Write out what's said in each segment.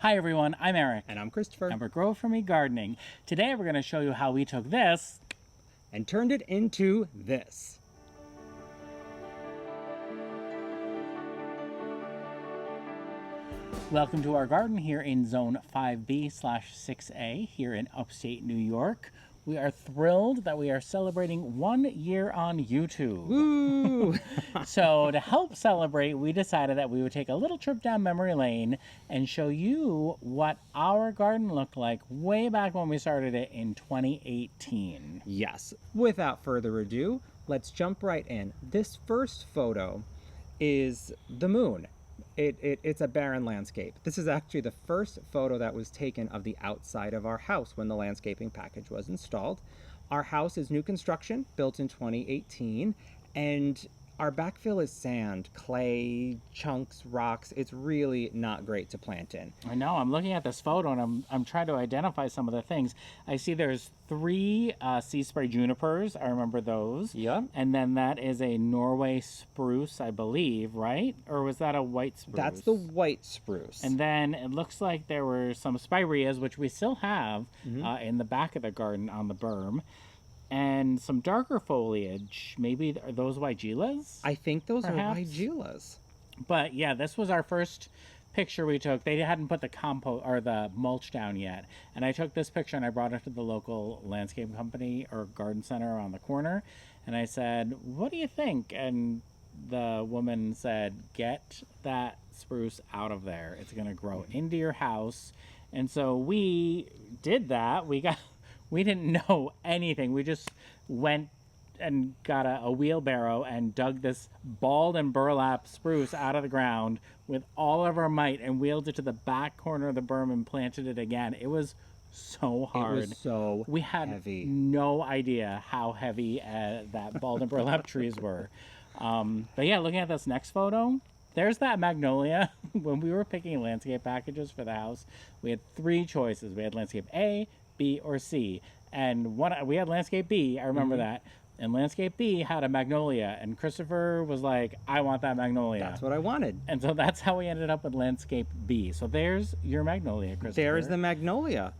Hi everyone, I'm Eric. And I'm Christopher. And we're Grow For Me Gardening. Today we're going to show you how we took this and turned it into this. Welcome to our garden here in Zone 5B/6A here in upstate New York. We are thrilled that we are celebrating 1 year on YouTube. Woo! So to help celebrate, we decided that we would take a little trip down memory lane and show you what our garden looked like way back when we started it in 2018. Yes. Without further ado, let's jump right in. This first photo is the moon. It's a barren landscape. This is actually the first photo that was taken of the outside of our house when the landscaping package was installed. Our house is new construction, built in 2018, and our backfill is sand, clay, chunks, rocks. It's really not great to plant in. I know. I'm looking at this photo and I'm trying to identify some of the things. I see there's 3 sea spray junipers. I remember those. Yeah. And then that is a Norway spruce, I believe, right? Or was that a white spruce? That's the white spruce. And then it looks like there were some spireas, which we still have in the back of the garden on the berm. And some darker foliage. Maybe are those Weigelas? I think those perhaps? are Weigelas. But yeah, this was our first picture we took. They hadn't put the compost or the mulch down yet. And I took this picture and I brought it to the local landscape company or garden center around the corner. And I said, "What do you think?" And the woman said, "Get that spruce out of there. It's going to grow into your house." And so we did that. We didn't know anything. We just went and got a wheelbarrow and dug this balled and burlap spruce out of the ground with all of our might and wheeled it to the back corner of the berm and planted it again. It was so hard. It was so we had heavy. No idea how heavy that balled and burlap trees were. But yeah, looking at this next photo, there's that magnolia. When we were picking landscape packages for the house, we had 3 choices. We had landscape A, B, or C. And we had landscape B, I remember that. And landscape B had a magnolia. And Christopher was like, "I want that magnolia." That's what I wanted. And so that's how we ended up with landscape B. So there's your magnolia, Christopher. There's the magnolia.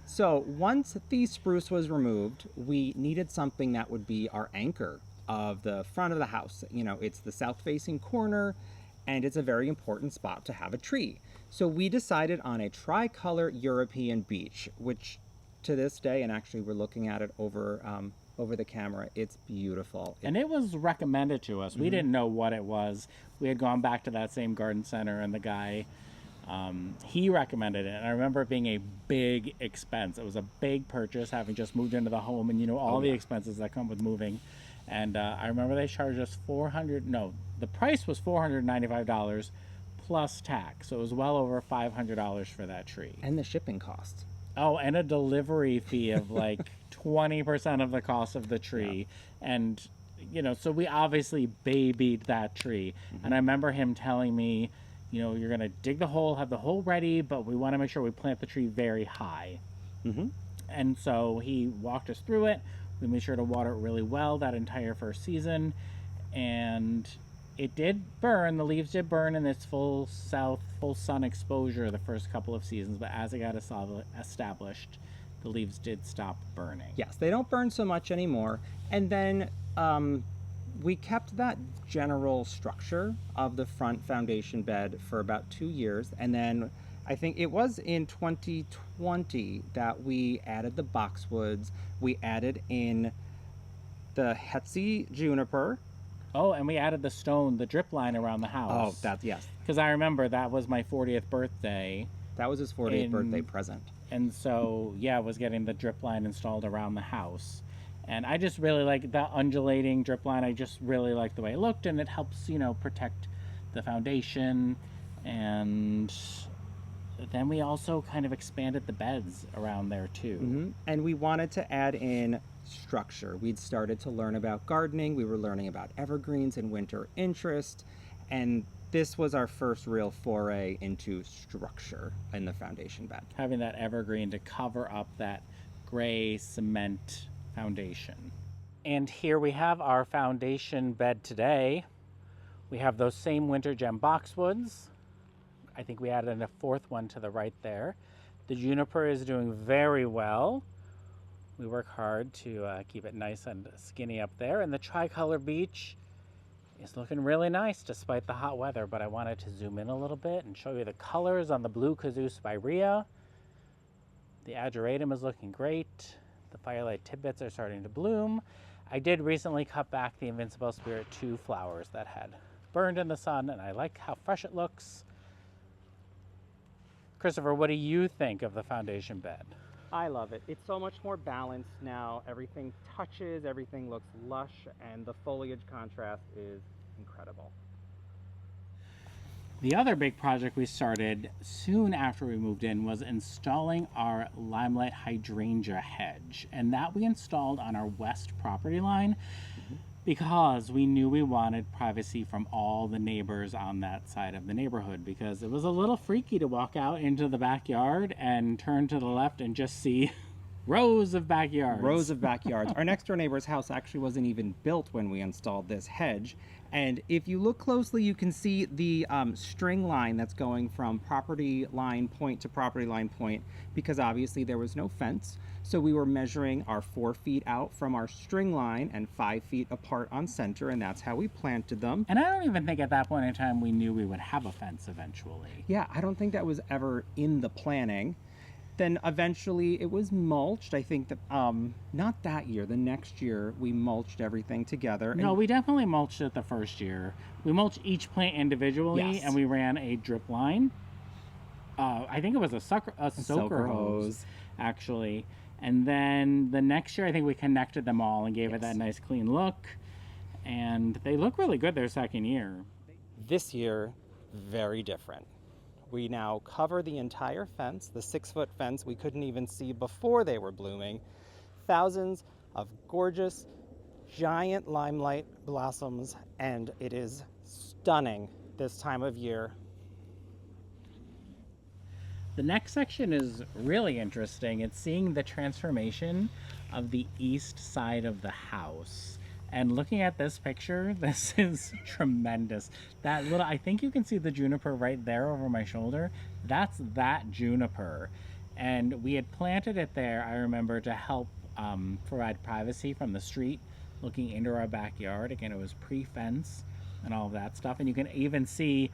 So once the spruce was removed, we needed something that would be our anchor of the front of the house. You know, it's the south-facing corner, and it's a very important spot to have a tree. So we decided on a tricolor European beech, which to this day, and actually we're looking at it over the camera, it's beautiful. And it was recommended to us. We didn't know what it was. We had gone back to that same garden center, and the guy, he recommended it. And I remember it being a big expense. It was a big purchase, having just moved into the home, and all the expenses that come with moving. And I remember they charged us the price was $495 plus tax. So it was well over $500 for that tree. And the shipping cost. Oh, and a delivery fee of like 20% of the cost of the tree. Yeah. And, so we obviously babied that tree. And I remember him telling me, you're going to dig the hole, have the hole ready, but we want to make sure we plant the tree very high. And so he walked us through it. We made sure to water it really well that entire first season. And it did burn. The leaves did burn in its full sun exposure the first couple of seasons. But as it got established, the leaves did stop burning. Yes, they don't burn so much anymore. And then we kept that general structure of the front foundation bed for about 2 years. And then I think it was in 2020 that we added the boxwoods. We added in the Hetzi juniper. Oh, and we added the drip line around the house. Oh, yes. Because I remember that was my 40th birthday. That was his 40th birthday present. And so, yeah, I was getting the drip line installed around the house. And I just really like that undulating drip line. I just really like the way it looked, and it helps, protect the foundation. And then we also kind of expanded the beds around there too. And we wanted to add in structure. We'd started to learn about gardening. We were learning about evergreens and winter interest. And this was our first real foray into structure in the foundation bed. Having that evergreen to cover up that gray cement foundation. And here we have our foundation bed today. We have those same winter gem boxwoods. I think we added a fourth one to the right there. The juniper is doing very well. We work hard to keep it nice and skinny up there. And the tricolor beech is looking really nice despite the hot weather, but I wanted to zoom in a little bit and show you the colors on the blue kazoo spirea. The ageratum is looking great. The firelight tidbits are starting to bloom. I did recently cut back the Invincible Spirit 2 flowers that had burned in the sun, and I like how fresh it looks. Christopher, what do you think of the foundation bed? I love it. It's so much more balanced now. Everything touches, everything looks lush, and the foliage contrast is incredible. The other big project we started soon after we moved in was installing our limelight hydrangea hedge. And that we installed on our west property line because we knew we wanted privacy from all the neighbors on that side of the neighborhood, because it was a little freaky to walk out into the backyard and turn to the left and just see rows of backyards. Rows of backyards. Our next door neighbor's house actually wasn't even built when we installed this hedge. And if you look closely, you can see the string line that's going from property line point to property line point, because obviously there was no fence. So we were measuring our 4 feet out from our string line and 5 feet apart on center, and that's how we planted them. And I don't even think at that point in time we knew we would have a fence eventually. Yeah, I don't think that was ever in the planning. Then eventually it was mulched. I think that, not that year, the next year we mulched everything together. No, we definitely mulched it the first year. We mulched each plant individually, Yes. and we ran a drip line. I think it was a soaker hose, actually. And then the next year, I think we connected them all and gave it that nice clean look. And they look really good their second year. This year, very different. We now cover the entire fence, the 6-foot fence we couldn't even see before they were blooming. Thousands of gorgeous, giant limelight blossoms, and it is stunning this time of year. The next section is really interesting. It's seeing the transformation of the east side of the house. And looking at this picture, this is tremendous. That little, I think you can see the juniper right there over my shoulder. That's that juniper. And we had planted it there, I remember, to help provide privacy from the street looking into our backyard. Again, it was pre-fence and all of that stuff. And you can even see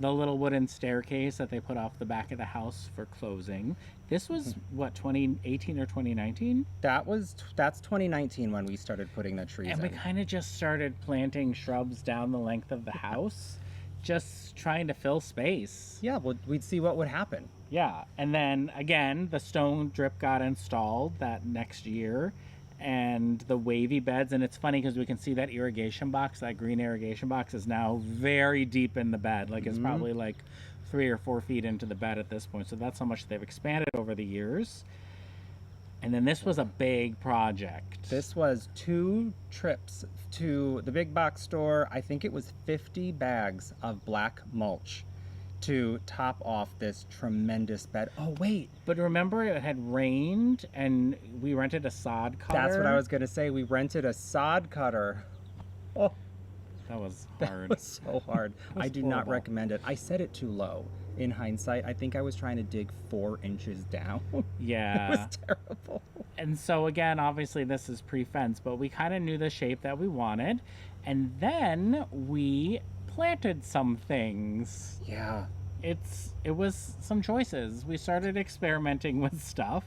the little wooden staircase that they put off the back of the house for closing. This was, what, 2018 or 2019? That's 2019 when we started putting the trees And in. we kind of just started planting shrubs down the length of the house, just trying to fill space. Yeah, well, we'd see what would happen. Yeah, and then again, the stone drip got installed that next year, and the wavy beds. And it's funny because we can see that irrigation box, that green irrigation box, is now very deep in the bed. Like it's probably like 3 or 4 feet into the bed at this point. So that's how much they've expanded over the years. And then this was a big project. This was 2 trips to the big box store. I think it was 50 bags of black mulch to top off this tremendous bed. Oh, wait. But remember, it had rained and we rented a sod cutter. That's what I was going to say. We rented a sod cutter. Oh, That was that hard. was so hard. was I do not horrible. recommend it. I set it too low. In hindsight, I think I was trying to dig 4 inches down. It Yeah. was terrible. And so again, obviously this is pre-fence, but we kind of knew the shape that we wanted. And then we planted some things. Yeah. It was some choices. We started experimenting with stuff.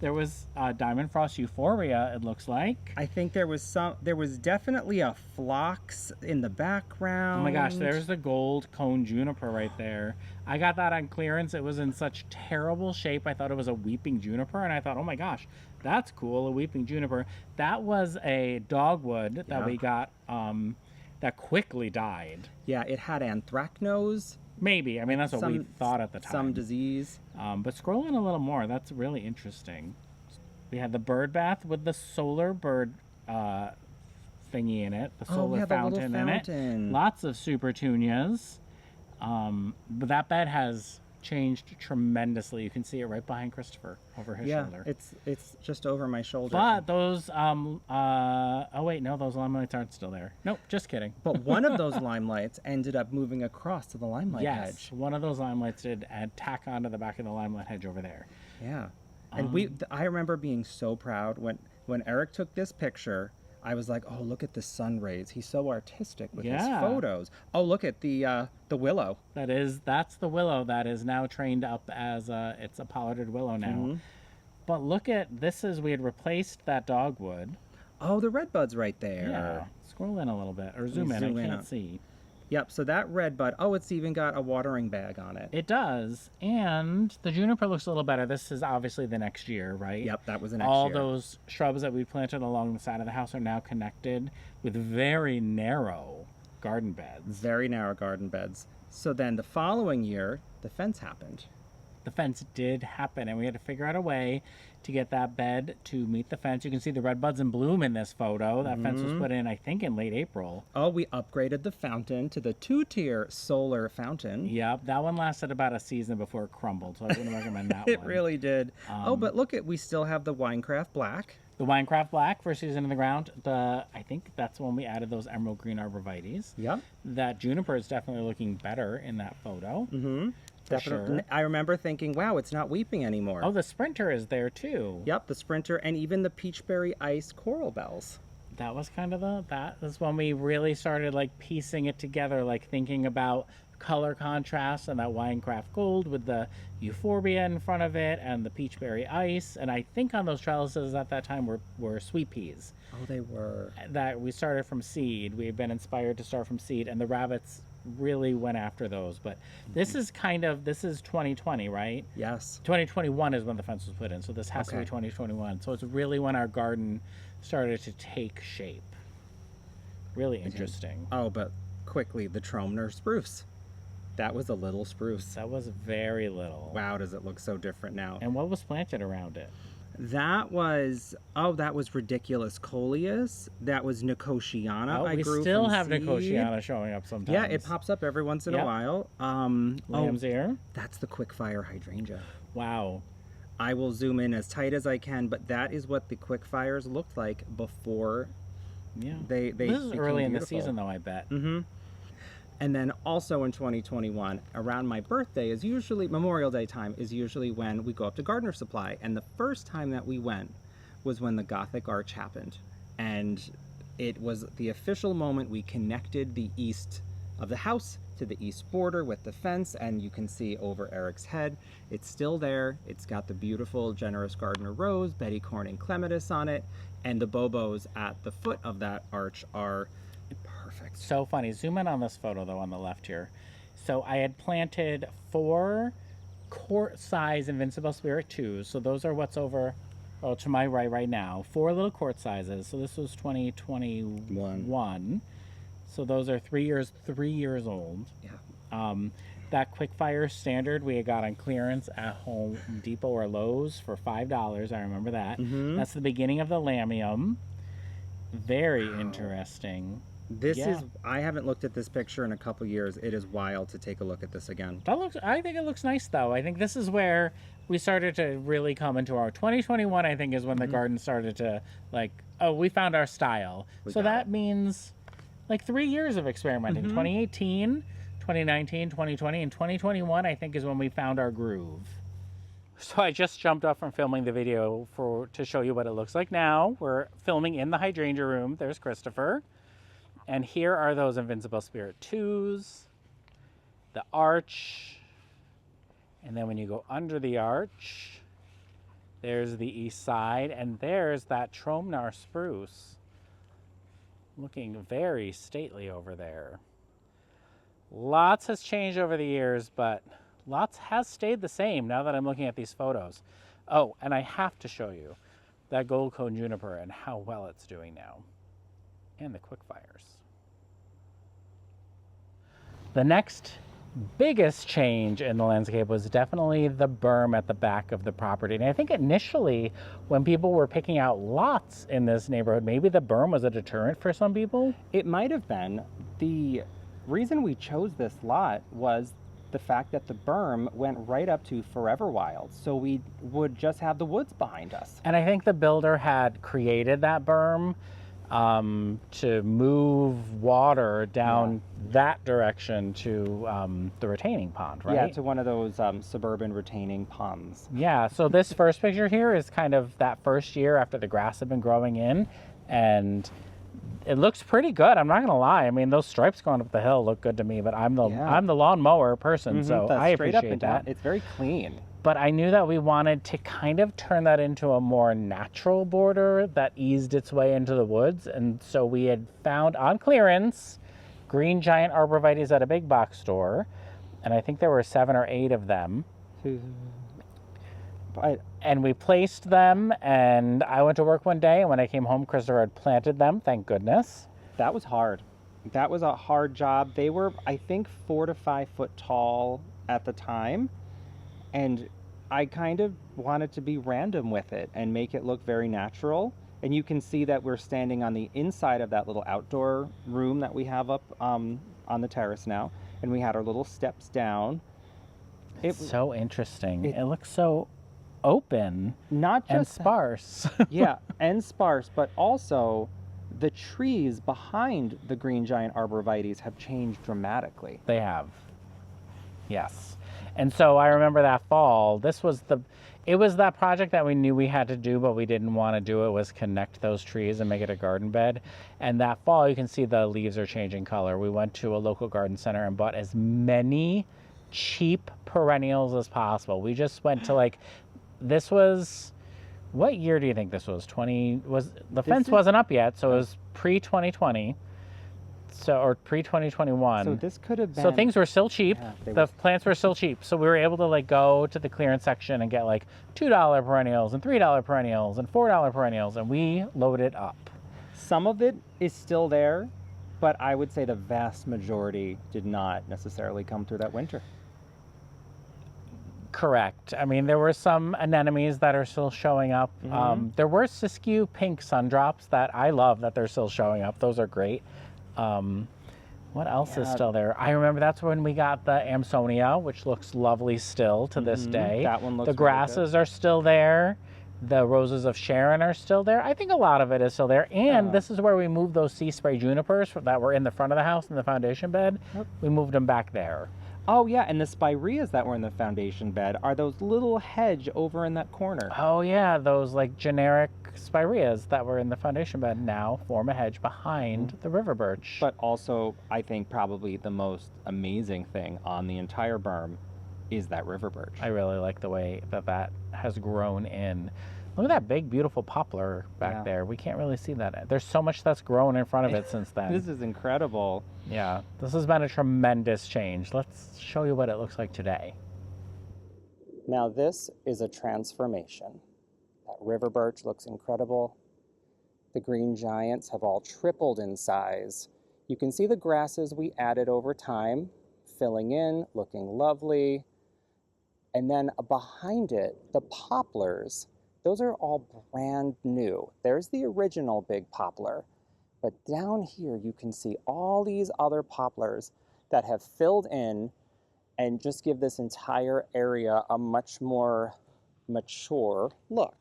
There was Diamond Frost Euphorbia, it looks like. I think there was definitely a phlox in the background. Oh my gosh, there's the gold cone juniper right there. I got that on clearance. It was in such terrible shape. I thought it was a weeping juniper, and I thought, oh my gosh, that's cool, a weeping juniper. That was a dogwood that we got that quickly died. Yeah, it had anthracnose. Maybe. I mean, that's what we thought at the time. Some disease. But scrolling a little more, that's really interesting. We had the bird bath with the solar bird thingy in it, the solar fountain in it. Lots of super tunias. But that bed has changed tremendously. You can see it right behind Christopher over his shoulder. It's just over my shoulder. But those oh wait, no, those limelights aren't still there. Nope, just kidding. But one of those limelights ended up moving across to the limelight hedge. One of those limelights did tack onto the back of the limelight hedge over there. Yeah. And I remember being so proud when Eric took this picture. I was like, oh, look at the sun rays. He's so artistic with his photos. Oh, look at the willow. That's the willow that is now trained up as it's a pollarded willow now. But look at we had replaced that dogwood. Oh, the redbud's right there. Yeah. Scroll in a little bit or zoom in. I can't see. Yep, so that redbud, it's even got a watering bag on it. It does, and the juniper looks a little better. This is obviously the next year, right? Yep, that was the next year. All those shrubs that we planted along the side of the house are now connected with very narrow garden beds. Very narrow garden beds. So then the following year, the fence happened. The fence did happen, and we had to figure out a way to get that bed to meet the fence. You can see the red buds in bloom in this photo. That fence was put in, I think, in late April. Oh, we upgraded the fountain to the 2-tier solar fountain. Yep, that one lasted about a season before it crumbled, so I wouldn't recommend that It one. really did. But look, we still have the Winecraft Black. The Winecraft Black for Season in the Ground. I think that's when we added those emerald green arborvitaes. Yep. That juniper is definitely looking better in that photo. Definitely. Sure. I remember thinking, wow, it's not weeping anymore. Oh, the Sprinter is there too. Yep, the Sprinter and even the Peachberry Ice coral bells. That was kind of that is when we really started like piecing it together, like thinking about color contrast and that Winecraft Gold with the Euphorbia in front of it and the Peachberry Ice. And I think on those trellises at that time were sweet peas. Oh, they were. That we started from seed. We had been inspired to start from seed, and the rabbits really went after those. But this is 2020, right? Yes. 2021 is when the fence was put in, so this has to be 2021. So it's really when our garden started to take shape. Really interesting. Oh, but quickly, the Tromner spruce. That was a little spruce. That was very little. Wow, does it look so different now. And what was planted around it? That was Ridiculous Coleus. That was Nicotiana. We still have Nicotiana showing up sometimes. Yeah, it pops up every once in a while. Lamb's ear. That's the Quickfire hydrangea. Wow. I will zoom in as tight as I can, but that is what the Quickfires looked like before. Yeah. They this is early in the season, though, I bet. And then also in 2021, around my birthday is usually, Memorial Day time is usually when we go up to Gardener Supply. And the first time that we went was when the Gothic Arch happened. And it was the official moment we connected the east of the house to the east border with the fence. And you can see over Eric's head, it's still there. It's got the beautiful Generous Gardener Rose, Betty Corning Clematis on it. And the bobos at the foot of that arch are perfect. So funny. Zoom in on this photo, though, on the left here. So I had planted 4 quart-size Invincible Spirit 2s. So those are what's over, to my right now. 4 little quart sizes. So this was 2021. So those are 3 years old. Yeah. That Quickfire Standard we got on clearance at Home Depot or Lowe's for $5. I remember that. That's the beginning of the Lamium. Very interesting. This is, I haven't looked at this picture in a couple years. It is wild to take a look at this again. I think it looks nice, though. I think this is where we started to really come into our 2021, I think, is when the garden started to, we found our style. So that means, 3 years of experimenting. 2018, 2019, 2020, and 2021, I think, is when we found our groove. So I just jumped up from filming the video to show you what it looks like now. We're filming in the hydrangea room. There's Christopher. And here are those Invincible Spirit 2s, the arch, and then when you go under the arch, there's the east side, and there's that Tromner spruce, looking very stately over there. Lots has changed over the years, but lots has stayed the same now that I'm looking at these photos. Oh, and I have to show you that gold cone juniper and how well it's doing now. And the Quickfires. The next biggest change in the landscape was definitely the berm at the back of the property. And I think initially when people were picking out lots in this neighborhood, maybe the berm was a deterrent for some people. It might have been. The reason we chose this lot was the fact that the berm went right up to Forever Wild, so we would just have the woods behind us. And I think the builder had created that berm to move water down that direction to the retaining pond, right? Yeah, to one of those suburban retaining ponds. Yeah, so this first picture here is kind of that first year after the grass had been growing in, and it looks pretty good. I'm not gonna lie. I mean, those stripes going up the hill look good to me, but I'm the lawnmower person, so That's I straight up appreciate and down. that. It's very clean. But I knew that we wanted to kind of turn that into a more natural border that eased its way into the woods. And so we had found on clearance green giant arborvitaes at a big box store. And I think there were 7 or 8 of them. And we placed them, and I went to work one day, and when I came home, Christopher had planted them, thank goodness. That was hard. That was a hard job. They were, I think, 4 to 5 foot tall at the time. And I kind of wanted to be random with it and make it look very natural. And you can see that we're standing on the inside of that little outdoor room that we have up on the terrace now. And we had our little steps down. It's so interesting. It looks so open, not just and sparse. Yeah, and sparse, but also the trees behind the green giant arborvitaes have changed dramatically. They have. Yes. And so I remember that fall, it was that project that we knew we had to do, but we didn't want to do it, was connect those trees and make it a garden bed. And that fall, you can see the leaves are changing color. We went to a local garden center and bought as many cheap perennials as possible. We just went to this was, what year do you think this was? The fence wasn't up yet, so it was pre-2020. Or pre-2021. So this could have been... So things were still cheap. Yeah, the plants were still cheap. So we were able to go to the clearance section and get $2 perennials and $3 perennials and $4 perennials, and we loaded up. Some of it is still there, but I would say the vast majority did not necessarily come through that winter. Correct. I mean, there were some anemones that are still showing up. There were Siskiyou pink sundrops that I love that they're still showing up. Those are great. What else is still there? I remember that's when we got the Amsonia, which looks lovely still to this day. That one looks The grasses are still there. The roses of Sharon are still there. I think a lot of it is still there. And this is where we moved those sea spray junipers that were in the front of the house in the foundation bed. We moved them back there. Oh, yeah, and the spireas that were in the foundation bed are those little hedge over in that corner. Oh, yeah, those generic spireas that were in the foundation bed now form a hedge behind the river birch. But also, I think probably the most amazing thing on the entire berm is that river birch. I really like the way that has grown in. Look at that big, beautiful poplar back there. We can't really see that. There's so much that's grown in front of it since then. This is incredible. Yeah, this has been a tremendous change. Let's show you what it looks like today. Now this is a transformation. That river birch looks incredible. The green giants have all tripled in size. You can see the grasses we added over time, filling in, looking lovely. And then behind it, the poplars, those are all brand new. There's the original big poplar, but down here you can see all these other poplars that have filled in and just give this entire area a much more mature look.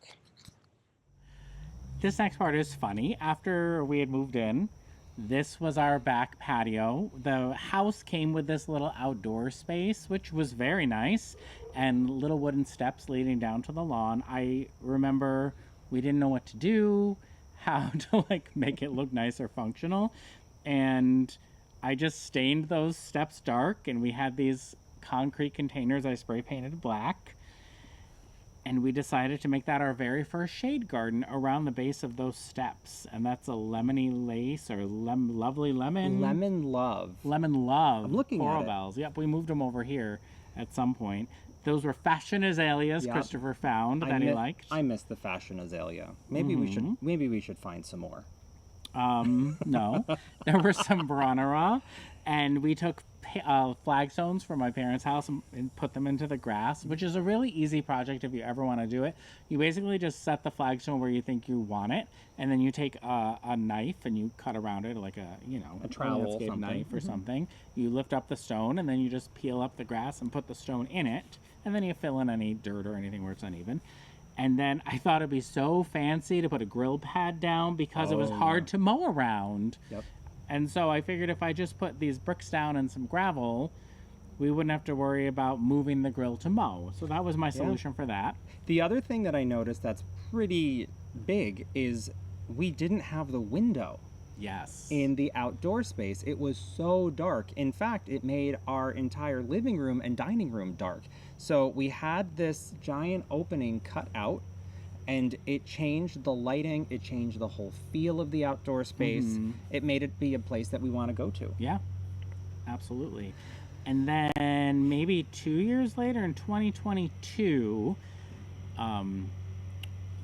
This next part is funny. After we had moved in, this was our back patio. The house came with this little outdoor space, which was very nice, and little wooden steps leading down to the lawn. I remember we didn't know what to do, how to make it look nice or functional, and I just stained those steps dark, and we had these concrete containers I spray painted black, and we decided to make that our very first shade garden around the base of those steps. And that's a lemony lace or lovely lemon. Lemon love. Lemon love. I'm looking coral at it. bells. Yep, we moved them over here at some point. Those were fashion azaleas Christopher found that he liked. I missed the fashion azalea. Maybe we should find some more. No. There were some Bronera, and we took flagstones from my parents' house and put them into the grass, which is a really easy project if you ever want to do it. You basically just set the flagstone where you think you want it, and then you take a knife and you cut around it like a trowel, landscape something. knife or something. You lift up the stone, and then you just peel up the grass and put the stone in it, and then you fill in any dirt or anything where it's uneven. And then I thought it'd be so fancy to put a grill pad down because it was hard to mow around. Yep. And so I figured if I just put these bricks down and some gravel, we wouldn't have to worry about moving the grill to mow. So that was my solution for that. The other thing that I noticed that's pretty big is we didn't have the window. Yes. In the outdoor space. It was so dark. In fact, it made our entire living room and dining room dark. So we had this giant opening cut out, and it changed the lighting, it changed the whole feel of the outdoor space. It made it be a place that we want to go to. Yeah, absolutely. And then maybe 2 years later in 2022, in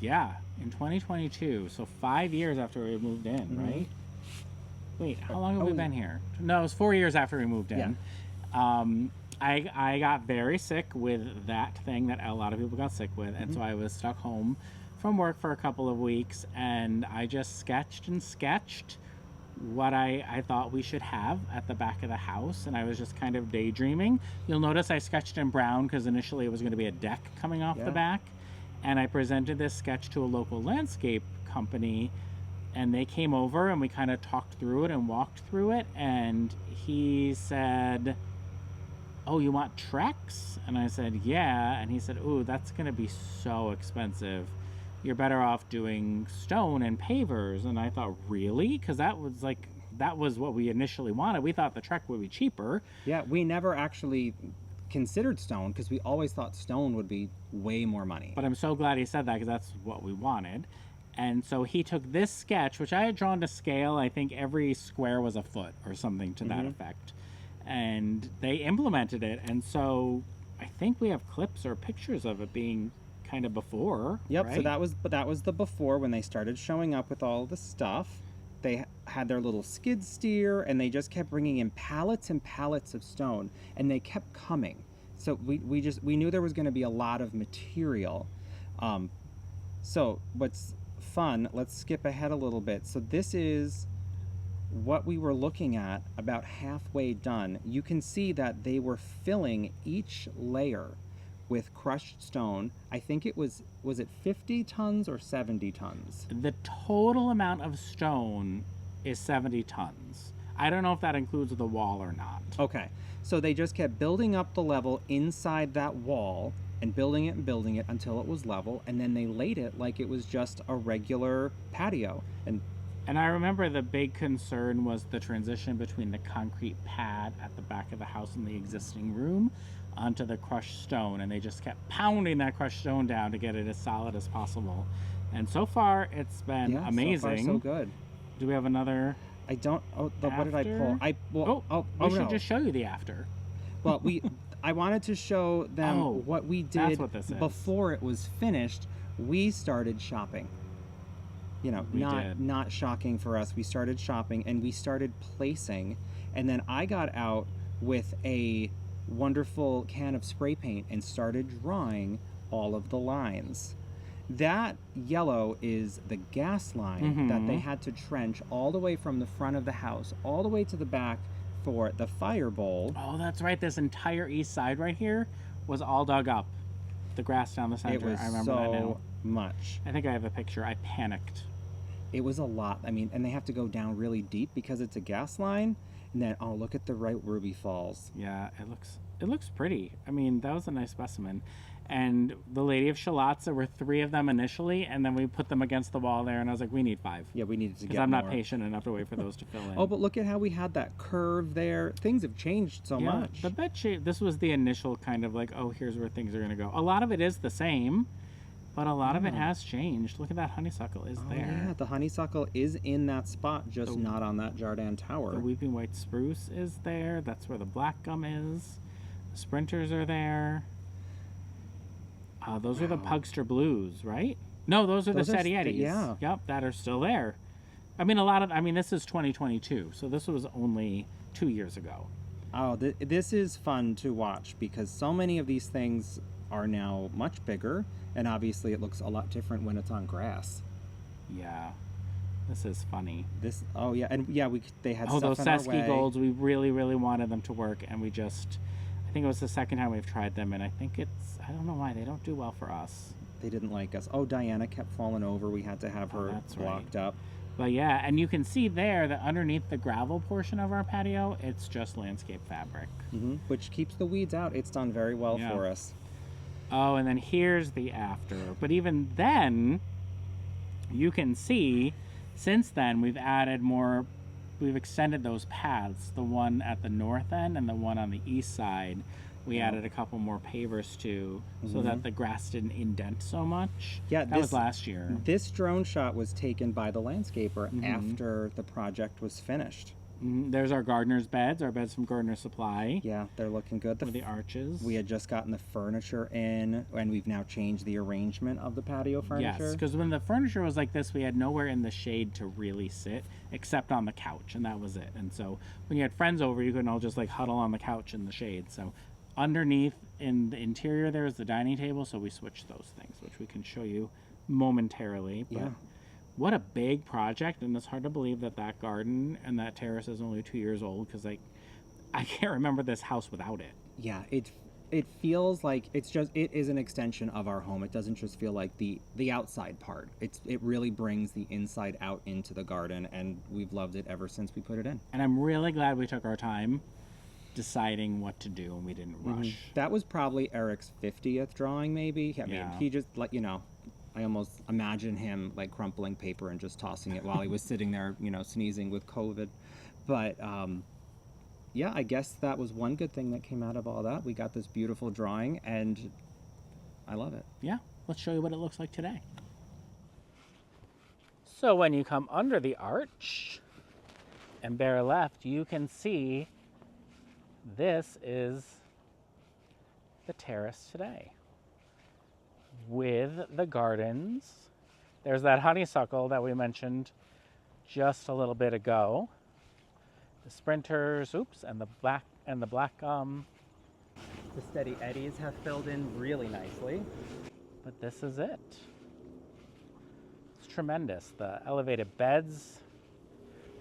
2022, so 5 years after we moved in, right? Wait, how long have we been here? No, it was 4 years after we moved in. I got very sick with that thing that a lot of people got sick with, and so I was stuck home from work for a couple of weeks, and I just sketched what I thought we should have at the back of the house, and I was just kind of daydreaming. You'll notice I sketched in brown because initially it was going to be a deck coming off the back, and I presented this sketch to a local landscape company, and they came over and we kind of talked through it and walked through it, and he said, "Oh, you want Trex?" And I said, "Yeah." And he said, "Ooh, that's going to be so expensive. You're better off doing stone and pavers." And I thought, really? Because that was what we initially wanted. We thought the Trex would be cheaper. Yeah, we never actually considered stone because we always thought stone would be way more money. But I'm so glad he said that because that's what we wanted. And so he took this sketch, which I had drawn to scale. I think every square was a foot or something to that effect. And they implemented it. And so I think we have clips or pictures of it being kind of before. Yep. Right? So that was the before when they started showing up with all the stuff. They had their little skid steer, and they just kept bringing in pallets and pallets of stone, and they kept coming. So we knew there was going to be a lot of material. So what's fun? Let's skip ahead a little bit. So this is what we were looking at about halfway done. You can see that they were filling each layer with crushed stone. I think it was it 50 tons or 70 tons? The total amount of stone is 70 tons. I don't know if that includes the wall or not. Okay. So they just kept building up the level inside that wall and building it until it was level, and then they laid it like it was just a regular patio. And I remember the big concern was the transition between the concrete pad at the back of the house and the existing room onto the crushed stone, and they just kept pounding that crushed stone down to get it as solid as possible. And so far, it's been amazing. So far, so good. Do we have another? I don't. What did I pull? We should just show you the after. Well, I wanted to show them what we did before it was finished. We started shopping. You know, not shocking for us. We started shopping and we started placing, and then I got out with a wonderful can of spray paint and started drawing all of the lines. That yellow is the gas line that they had to trench all the way from the front of the house all the way to the back for the fire bowl. Oh, that's right. This entire east side right here was all dug up. The grass down the center. It was I remember that now. Much. I think I have a picture. I panicked. It was a lot. I mean, and they have to go down really deep because it's a gas line. And then, look at the right Ruby Falls. Yeah, it looks pretty. I mean, that was a nice specimen. And the Lady of Shalotts, there were 3 of them initially, and then we put them against the wall there, and I was like, we need 5. Yeah, we needed to get because I'm more. not patient enough to wait for those to fill in. Oh, but look at how we had that curve there. Things have changed so much. The bed shape, this was the initial kind of like, oh, here's where things are going to go. A lot of it is the same, but a lot of it has changed. Look at that honeysuckle is there. Yeah, the honeysuckle is in that spot, just not on that Jardin Tower. The weeping white spruce is there. That's where the black gum is. The sprinters are there. Those are the Pugster Blues, right? No, those are the Setietis. Yeah. Yep, that are still there. I mean, this is 2022, so this was only 2 years ago. Oh, this is fun to watch because so many of these things are now much bigger, and obviously it looks a lot different when it's on grass. Yeah, this is funny. Oh yeah, and yeah, they had Oh, stuff those in our way. Sesky Golds, we really, really wanted them to work, and I think it was the second time we've tried them, and I don't know why, they don't do well for us. They didn't like us. Oh, Diana kept falling over. We had to have her blocked up. But yeah, and you can see there that underneath the gravel portion of our patio, it's just landscape fabric. Which keeps the weeds out. It's done very well for us. Oh, and then here's the after. But even then, you can see, since then, we've extended those paths. The one at the north end and the one on the east side. We added a couple more pavers to, so that the grass didn't indent so much. Yeah, that was last year. This drone shot was taken by the landscaper after the project was finished. There's our gardener's beds, our beds from Gardener Supply. Yeah, they're looking good. The arches. We had just gotten the furniture in, and we've now changed the arrangement of the patio furniture. Yes, because when the furniture was like this, we had nowhere in the shade to really sit, except on the couch, and that was it. And so when you had friends over, you couldn't all just like huddle on the couch in the shade. So underneath in the interior there is the dining table, so we switched those things, which we can show you momentarily. But what a big project, and it's hard to believe that garden and that terrace is only 2 years old, because I can't remember this house without it. Yeah, it feels like it is an extension of our home. It doesn't just feel like the outside part. It really brings the inside out into the garden, and we've loved it ever since we put it in. And I'm really glad we took our time deciding what to do and we didn't rush. That was probably Eric's 50th drawing, maybe. I mean, he just, like, I almost imagine him like crumpling paper and just tossing it while he was sitting there, sneezing with COVID. But yeah, I guess that was one good thing that came out of all that. We got this beautiful drawing, and I love it. Yeah, let's show you what it looks like today. So when you come under the arch and bear left, you can see this is the terrace today with the gardens. There's that honeysuckle that we mentioned just a little bit ago. The sprinters, and the black the steady eddies have filled in really nicely. But this is it. It's tremendous. The elevated beds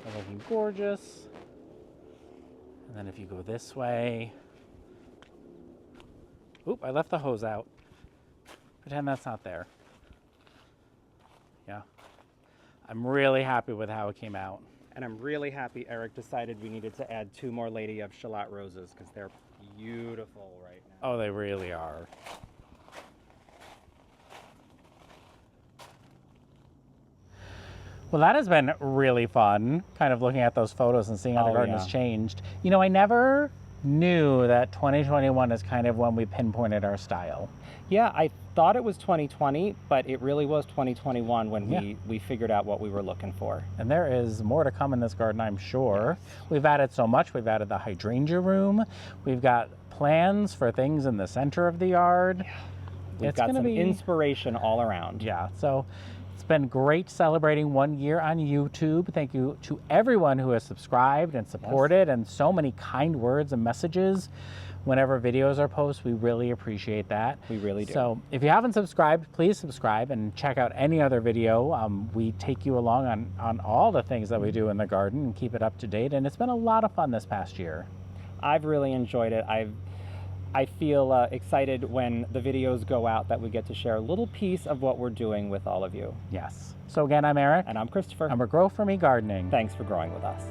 are looking gorgeous. And then if you go this way, I left the hose out. Pretend that's not there. Yeah. I'm really happy with how it came out. And I'm really happy Eric decided we needed to add 2 more Lady of Shalott roses, because they're beautiful right now. Oh, they really are. Well, that has been really fun, kind of looking at those photos and seeing how the garden has changed. I never knew that 2021 is kind of when we pinpointed our style. Yeah, I thought it was 2020, but it really was 2021 when we figured out what we were looking for. And there is more to come in this garden, I'm sure. Yes. We've added so much. We've added the hydrangea room. We've got plans for things in the center of the yard. Yeah. We've got some inspiration all around. Yeah, so it's been great celebrating 1 year on YouTube. Thank you to everyone who has subscribed and supported, and so many kind words and messages whenever videos are posted. We really appreciate that. We really do. So if you haven't subscribed, please subscribe and check out any other video. We take you along on all the things that we do in the garden and keep it up to date. And it's been a lot of fun this past year. I've really enjoyed it. I feel excited when the videos go out that we get to share a little piece of what we're doing with all of you. Yes. So again, I'm Eric. And I'm Christopher. And we're Grow For Me Gardening. Thanks for growing with us.